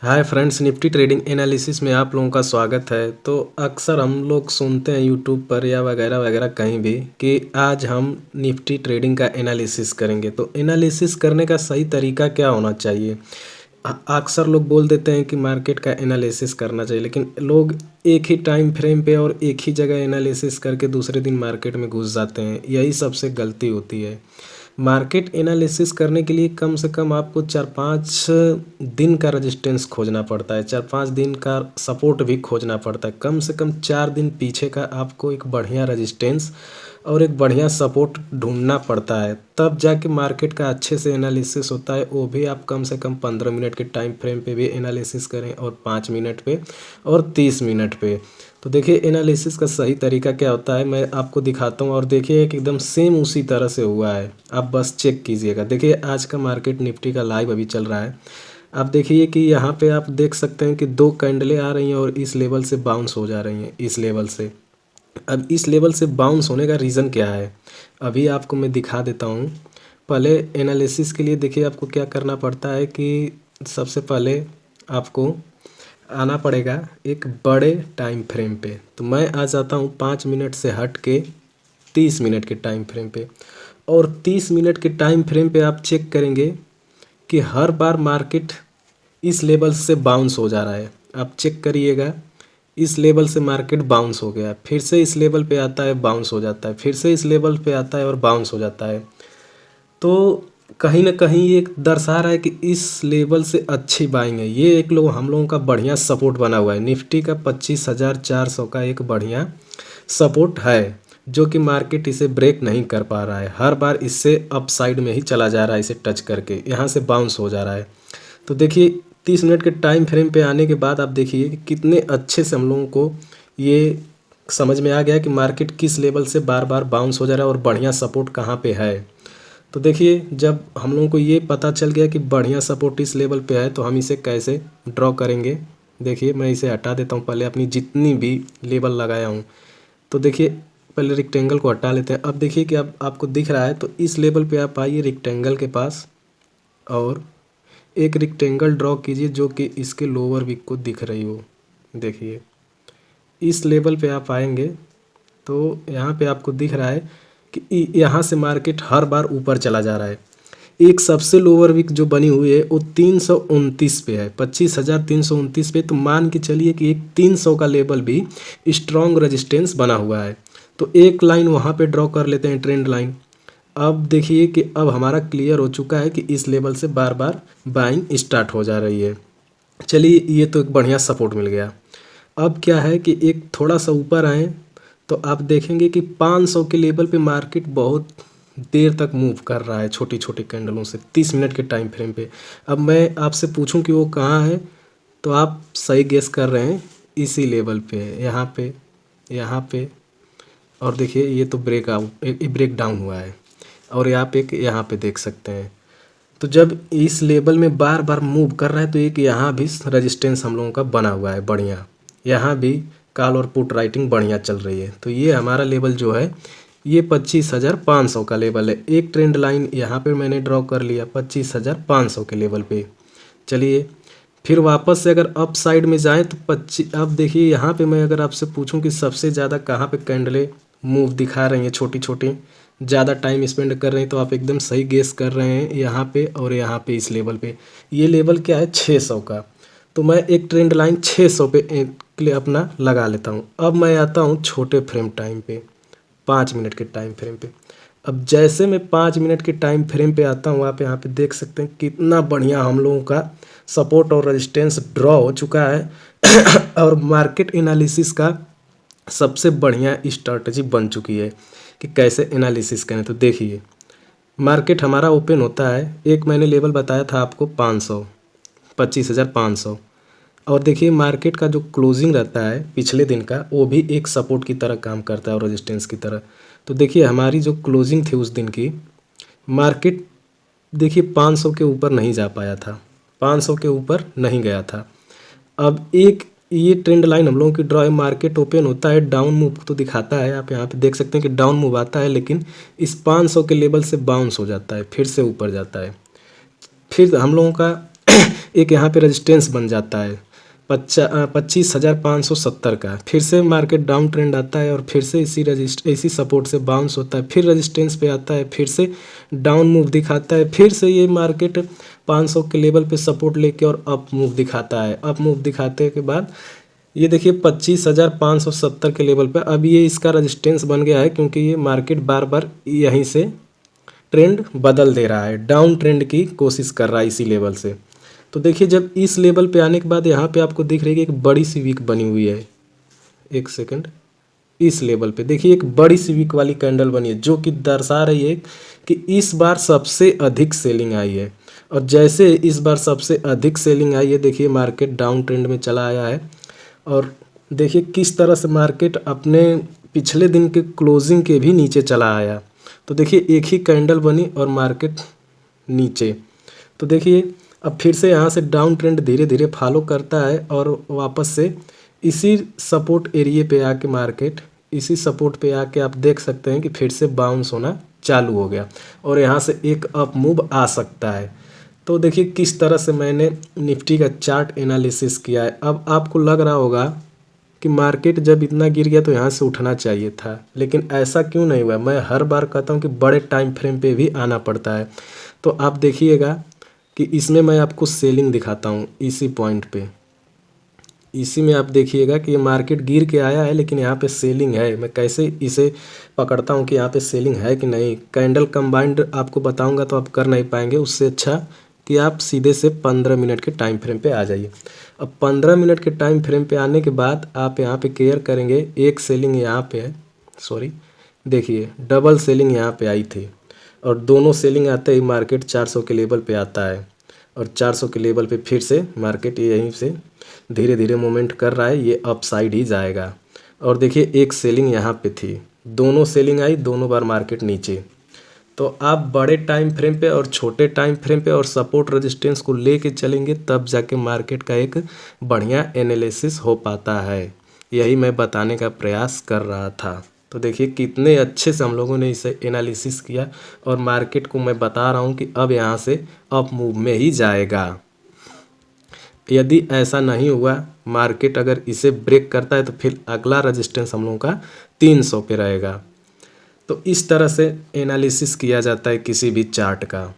Hi friends, Nifty trading analysis में आप लोगों का स्वागत है। तो अक्सर हम लोग सुनते हैं यूट्यूब पर या वगैरह वगैरह कहीं भी कि आज हम निफ्टी ट्रेडिंग का एनालिसिस करेंगे। तो एनालिसिस करने का सही तरीका क्या होना चाहिए? अक्सर लोग बोल देते हैं कि मार्केट का एनालिसिस करना चाहिए, लेकिन लोग एक ही टाइम फ्रेम पे और एक ही जगह एनालिसिस करके दूसरे दिन मार्केट में घुस जाते हैं। यही सबसे गलती होती है। मार्केट एनालिसिस करने के लिए कम से कम आपको 4-5 दिन का रेजिस्टेंस खोजना पड़ता है, 4-5 दिन का सपोर्ट भी खोजना पड़ता है। कम से कम 4 दिन पीछे का आपको एक बढ़िया रेजिस्टेंस और एक बढ़िया सपोर्ट ढूंढना पड़ता है, तब जाके मार्केट का अच्छे से एनालिसिस होता है। वो भी आप कम से कम 15 मिनट के टाइम फ्रेम पे भी एनालिसिस करें और 5 मिनट पे और 30 मिनट पे। तो देखिए एनालिसिस का सही तरीका क्या होता है, मैं आपको दिखाता हूँ। और देखिए एक एकदम सेम उसी तरह से हुआ है, आप बस चेक कीजिएगा। देखिए आज का मार्केट निफ्टी का लाइव अभी चल रहा है। आप देखिए कि यहाँ पे आप देख सकते हैं कि 2 कैंडलें आ रही हैं और इस लेवल से बाउंस हो जा रही हैं, इस लेवल से। अब इस लेवल से बाउंस होने का रीज़न क्या है, अभी आपको मैं दिखा देता हूँ। पहले एनालिसिस के लिए देखिए आपको क्या करना पड़ता है कि सबसे पहले आपको आना पड़ेगा एक बड़े टाइम फ्रेम पे। तो मैं आ जाता हूँ 5 मिनट से हट के 30 मिनट के टाइम फ्रेम पे। और 30 मिनट के टाइम फ्रेम पे आप चेक करेंगे कि हर बार मार्केट इस लेवल से बाउंस हो जा रहा है। आप चेक करिएगा, इस लेवल से मार्केट बाउंस हो गया, फिर से इस लेवल पे आता है, बाउंस हो जाता है, फिर से इस लेवल पे आता है और बाउंस हो जाता है। तो कहीं ना कहीं ये दर्शा रहा है कि इस लेवल से अच्छी बाइंग है। ये एक लोग हम लोगों का बढ़िया सपोर्ट बना हुआ है। निफ्टी का 25,400 का एक बढ़िया सपोर्ट है, जो कि मार्केट इसे ब्रेक नहीं कर पा रहा है। हर बार इससे अप साइड में ही चला जा रहा है, इसे टच करके यहाँ से बाउंस हो जा रहा है। तो देखिए 30 मिनट के टाइम फ्रेम पे आने के बाद आप देखिए कि कितने अच्छे से हम लोगों को ये समझ में आ गया कि मार्केट किस लेवल से बार बार बाउंस हो जा रहा है और बढ़िया सपोर्ट कहाँ पे है। तो देखिए जब हम लोगों को ये पता चल गया कि बढ़िया सपोर्ट इस लेवल पे है, तो हम इसे कैसे ड्रॉ करेंगे। देखिए मैं इसे हटा देता हूँ, पहले अपनी जितनी भी लेवल लगाया हूँ। तो देखिए पहले रेक्टेंगल को हटा लेते हैं। अब देखिए कि अब आपको दिख रहा है, तो इस लेवल पे आप आइए रेक्टेंगल के पास और एक रेक्टेंगल ड्रॉ कीजिए जो कि इसके लोअर वीक को दिख रही हो। देखिए इस लेवल पे आप आएंगे तो यहाँ पे आपको दिख रहा है कि यहाँ से मार्केट हर बार ऊपर चला जा रहा है। एक सबसे लोअर वीक जो बनी हुई है वो 329 पे है, 25,329 पे। तो मान के चलिए कि एक 300 का लेवल भी स्ट्रॉन्ग रेजिस्टेंस बना हुआ है। तो एक लाइन वहाँ पे ड्रॉ कर लेते हैं, ट्रेंड लाइन। अब देखिए कि अब हमारा क्लियर हो चुका है कि इस लेवल से बार बार बाइंग स्टार्ट हो जा रही है। चलिए ये तो एक बढ़िया सपोर्ट मिल गया। अब क्या है कि एक थोड़ा सा ऊपर आए तो आप देखेंगे कि 500 के लेवल पे मार्केट बहुत देर तक मूव कर रहा है, छोटी छोटी कैंडलों से 30 मिनट के टाइम फ्रेम पे। अब मैं आपसे पूछूं कि वो कहाँ है, तो आप सही गेस कर रहे हैं, इसी लेवल पे है, यहाँ पे, यहाँ पे। और देखिए ये तो ब्रेक डाउन हुआ है और आप एक यहाँ पे देख सकते हैं। तो जब इस लेवल में बार बार मूव कर रहा है तो एक यहाँ भी रेजिस्टेंस हम लोगों का बना हुआ है बढ़िया। यहाँ भी कॉल और पुट राइटिंग बढ़िया चल रही है। तो ये हमारा लेवल जो है ये 25,500 का लेवल है। एक ट्रेंड लाइन यहाँ पे मैंने ड्रॉ कर लिया 25,500 के लेवल पे। चलिए फिर वापस से अगर अप साइड में जाएँ तो 25, अब देखिए यहाँ पे मैं अगर आपसे पूछूं कि सबसे ज़्यादा कहाँ पे कैंडलें मूव दिखा रही हैं, छोटी छोटी ज़्यादा टाइम स्पेंड कर रहे हैं, तो आप एकदम सही गेस कर रहे हैं, यहाँ पे और यहाँ पे इस लेवल पे। ये लेवल क्या है, 600 का। तो मैं एक ट्रेंड लाइन 600 पे के लिए अपना लगा लेता हूँ। अब मैं आता हूँ छोटे फ्रेम टाइम पे, 5 मिनट के टाइम फ्रेम पे। अब जैसे मैं 5 मिनट के टाइम फ्रेम पे आता हूँ, आप यहाँ पे देख सकते हैं कितना बढ़िया हम लोगों का सपोर्ट और रेजिस्टेंस ड्रॉ हो चुका है और मार्केट एनालिसिस का सबसे बढ़िया स्ट्रैटेजी बन चुकी है कि कैसे एनालिसिस करें। तो देखिए मार्केट हमारा ओपन होता है, एक मैंने लेवल बताया था आपको 500, 25,500। और देखिए मार्केट का जो क्लोजिंग रहता है पिछले दिन का, वो भी एक सपोर्ट की तरह काम करता है और रेजिस्टेंस की तरह। तो देखिए हमारी जो क्लोजिंग थी उस दिन की, मार्केट देखिए 500 के ऊपर नहीं जा पाया था, 500 के ऊपर नहीं गया था। अब एक ये ट्रेंड लाइन हम लोगों की ड्रॉ है, मार्केट ओपन होता है, डाउन मूव तो दिखाता है, आप यहाँ पे देख सकते हैं कि डाउन मूव आता है, लेकिन इस 500 के लेवल से बाउंस हो जाता है, फिर से ऊपर जाता है। फिर हम लोगों का एक यहाँ पे रेजिस्टेंस बन जाता है 25,570 का। फिर से मार्केट डाउन ट्रेंड आता है और फिर से इसी सपोर्ट से बाउंस होता है, फिर रेजिस्टेंस पे आता है, फिर से डाउन मूव दिखाता है, फिर से ये मार्केट 500 के लेवल पे सपोर्ट लेके और अप मूव दिखाता है। अप मूव दिखाते के बाद ये देखिए 25,570 के लेवल पे अब ये इसका रेजिस्टेंस बन गया है, क्योंकि ये मार्केट बार बार यहीं से ट्रेंड बदल दे रहा है, डाउन ट्रेंड की कोशिश कर रहा है इसी लेवल से। तो देखिए जब इस लेवल पे आने के बाद यहाँ पे आपको दिख रही है कि एक बड़ी सी वीक बनी हुई है। एक सेकंड, इस लेवल पे देखिए एक बड़ी सी वीक वाली कैंडल बनी है, जो कि दर्शा रही है कि इस बार सबसे अधिक सेलिंग आई है। और जैसे इस बार सबसे अधिक सेलिंग आई है, देखिए मार्केट डाउन ट्रेंड में चला आया है। और देखिए किस तरह से मार्केट अपने पिछले दिन के क्लोजिंग के भी नीचे चला आया। तो देखिए एक ही कैंडल बनी और मार्केट नीचे। तो देखिए अब फिर से यहाँ से डाउन ट्रेंड धीरे धीरे फॉलो करता है और वापस से इसी सपोर्ट एरिए पे आके मार्केट इसी सपोर्ट पे आके आप देख सकते हैं कि फिर से बाउंस होना चालू हो गया और यहाँ से एक अप मूव आ सकता है। तो देखिए किस तरह से मैंने निफ्टी का चार्ट एनालिसिस किया है। अब आपको लग रहा होगा कि मार्केट जब इतना गिर गया तो यहाँ से उठना चाहिए था, लेकिन ऐसा क्यों नहीं हुआ। मैं हर बार कहता हूँ कि बड़े टाइम फ्रेम पे भी आना पड़ता है। तो आप देखिएगा कि इसमें मैं आपको सेलिंग दिखाता हूँ इसी पॉइंट पे। इसी में आप देखिएगा कि ये मार्केट गिर के आया है, लेकिन यहाँ पे सेलिंग है। मैं कैसे इसे पकड़ता हूँ कि यहाँ पे सेलिंग है कि नहीं। कैंडल कंबाइंड आपको बताऊँगा तो आप कर नहीं पाएंगे। उससे अच्छा कि आप सीधे से 15 मिनट के टाइम फ्रेम पे आ जाइए। अब 15 मिनट के टाइम फ्रेम पे आने के बाद आप यहाँ पे केयर करेंगे, एक सेलिंग यहाँ पे है, सॉरी देखिए डबल सेलिंग यहाँ पे आई थी और दोनों सेलिंग आते ही मार्केट 400 के लेवल पे आता है और 400 के लेवल पे फिर से मार्केट यहीं से धीरे धीरे मूवमेंट कर रहा है, ये अप साइड ही जाएगा। और देखिए एक सेलिंग यहाँ पे थी, दोनों सेलिंग आई, दोनों बार मार्केट नीचे। तो आप बड़े टाइम फ्रेम पे और छोटे टाइम फ्रेम पे और सपोर्ट रेजिस्टेंस को लेके चलेंगे, तब जाके मार्केट का एक बढ़िया एनालिसिस हो पाता है। यही मैं बताने का प्रयास कर रहा था। तो देखिए कितने अच्छे से हम लोगों ने इसे एनालिसिस किया और मार्केट को मैं बता रहा हूँ कि अब यहाँ से अप मूव में ही जाएगा। यदि ऐसा नहीं हुआ, मार्केट अगर इसे ब्रेक करता है तो फिर अगला रेजिस्टेंस हम लोगों का 300 पे रहेगा। तो इस तरह से एनालिसिस किया जाता है किसी भी चार्ट का।